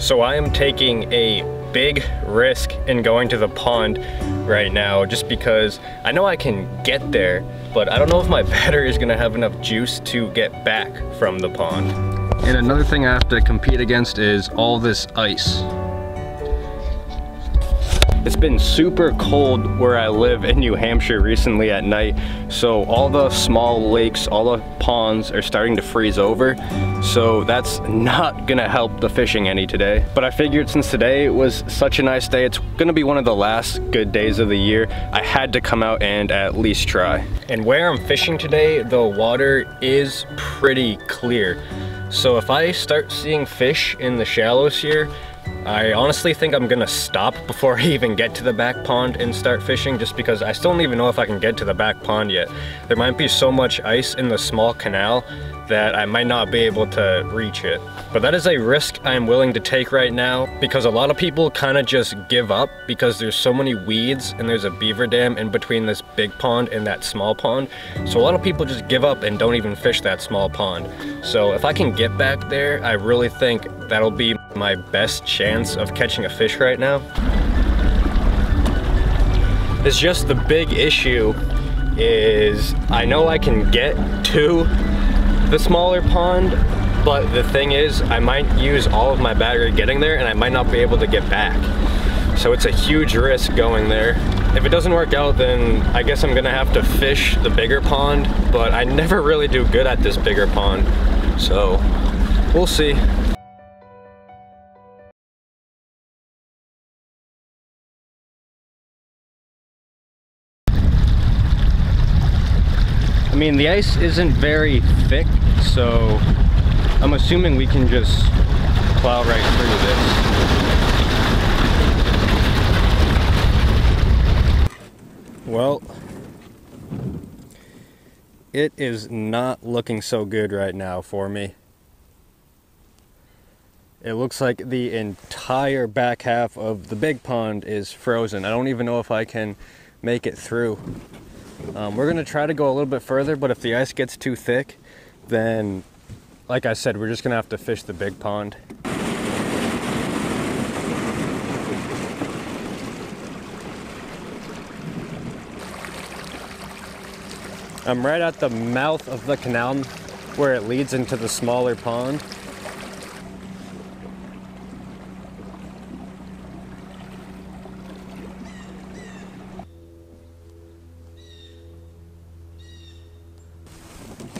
So I am taking a big risk in going to the pond right now just because I know I can get there, but I don't know if my battery is gonna have enough juice to get back from the pond. And another thing I have to compete against is all this ice. It's been super cold where I live in New Hampshire recently at night, so all the small lakes, all the ponds are starting to freeze over, so that's not gonna help the fishing any today. But I figured since today was such a nice day, it's gonna be one of the last good days of the year, I had to come out and at least try. And where I'm fishing today, the water is pretty clear. So if I start seeing fish in the shallows here, I honestly think I'm gonna stop before I even get to the back pond and start fishing, just because I still don't even know if I can get to the back pond yet. There might be so much ice in the small canal that I might not be able to reach it. But that is a risk I'm willing to take right now, because a lot of people kind of just give up because there's so many weeds and there's a beaver dam in between this big pond and that small pond. So a lot of people just give up and don't even fish that small pond. So if I can get back there, I really think that'll be my best chance of catching a fish right now. It's just the big issue is I know I can get to the smaller pond, but the thing is I might use all of my battery getting there and I might not be able to get back. So it's a huge risk going there. If it doesn't work out, then I guess I'm gonna have to fish the bigger pond, but I never really do good at this bigger pond. So we'll see. I mean, the ice isn't very thick, so I'm assuming we can just plow right through this. Well, it is not looking so good right now for me. It looks like the entire back half of the big pond is frozen. I don't even know if I can make it through. We're gonna try to go a little bit further, but if the ice gets too thick, then like I said, we're just gonna have to fish the big pond. I'm right at the mouth of the canal where it leads into the smaller pond.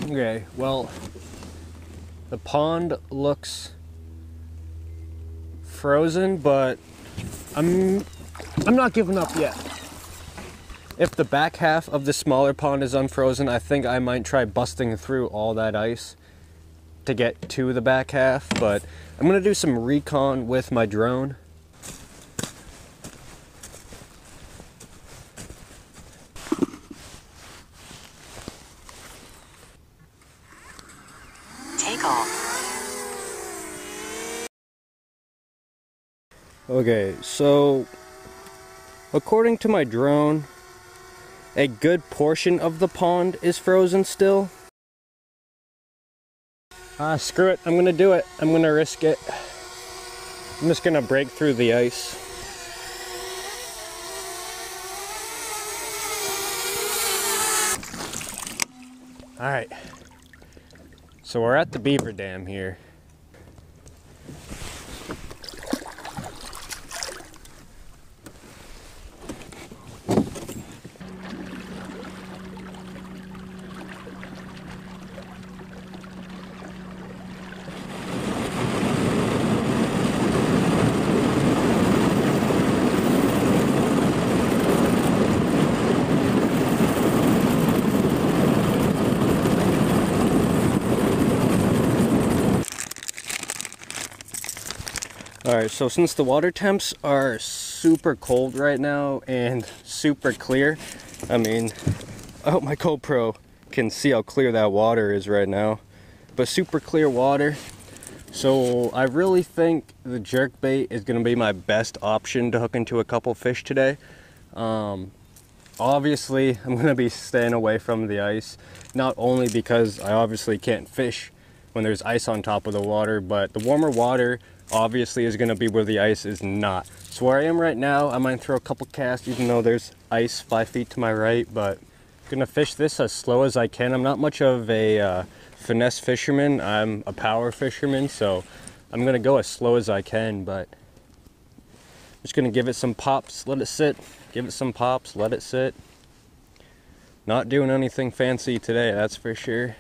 Okay, well, the pond looks frozen, but I'm not giving up yet. If the back half of the smaller pond is unfrozen, I think I might try busting through all that ice to get to the back half, but I'm gonna do some recon with my drone. Okay, so according to my drone, a good portion of the pond is frozen still. Screw it, I'm gonna do it. I'm gonna risk it. I'm just gonna break through the ice. Alright, so we're at the beaver dam here. Alright, so since the water temps are super cold right now and super clear, I mean, I hope my GoPro can see how clear that water is right now, but super clear water. So I really think the jerkbait is going to be my best option to hook into a couple fish today. Obviously, I'm going to be staying away from the ice, not only because I obviously can't fish when there's ice on top of the water, but the warmer water obviously is gonna be where the ice is not. So where I am right now, I might throw a couple casts even though there's ice 5 feet to my right, but I'm gonna fish this as slow as I can. I'm not much of a finesse fisherman. I'm a power fisherman, so I'm gonna go as slow as I can, but I'm just gonna give it some pops, let it sit, give it some pops, let it sit. Not doing anything fancy today, that's for sure.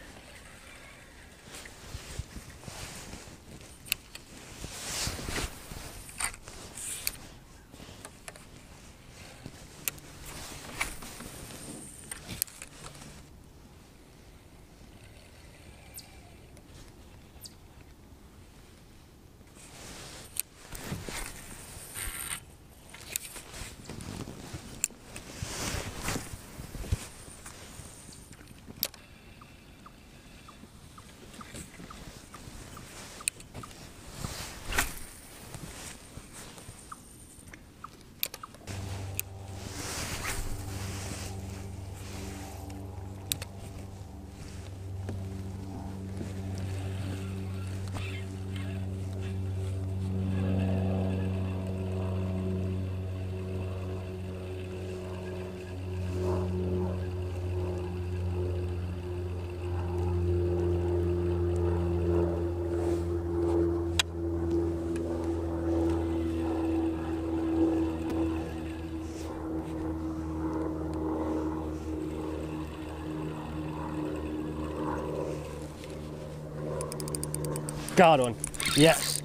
Got one. Yes.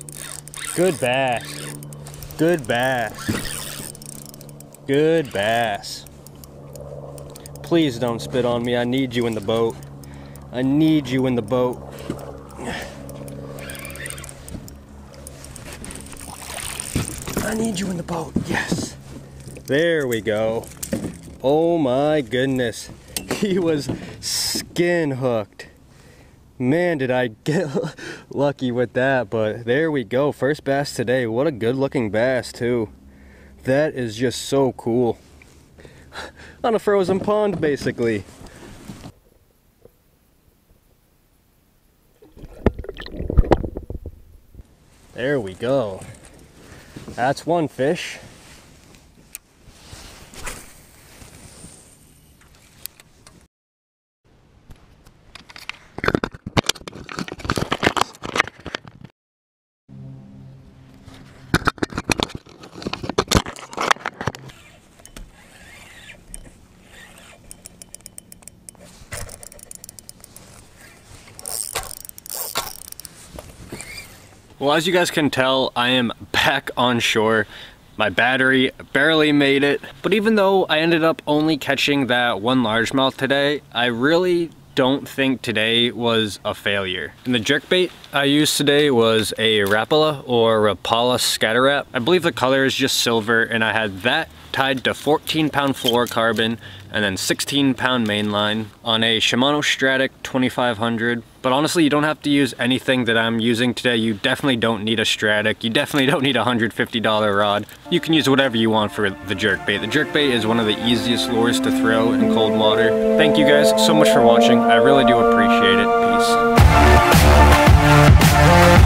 Good bass. Good bass. Good bass. Please don't spit on me. I need you in the boat. I need you in the boat. I need you in the boat. Yes. There we go. Oh my goodness. He was skin hooked. Man, did I get lucky with that, but there we go. First bass today. What a good looking bass too. That is just so cool. On a frozen pond, basically. There we go. That's one fish. Well, as you guys can tell, I am back on shore. My battery barely made it, but even though I ended up only catching that one largemouth today, I really don't think today was a failure. And the jerkbait I used today was a Rapala or Rapala scatter wrap. I believe the color is just silver, and I had that tied to 14-pound fluorocarbon and then 16-pound mainline on a Shimano Stratic 2500. But honestly, you don't have to use anything that I'm using today. You definitely don't need a Stratic. You definitely don't need a $150 rod. You can use whatever you want for the jerkbait. The jerkbait is one of the easiest lures to throw in cold water. Thank you guys so much for watching. I really do appreciate it. Peace.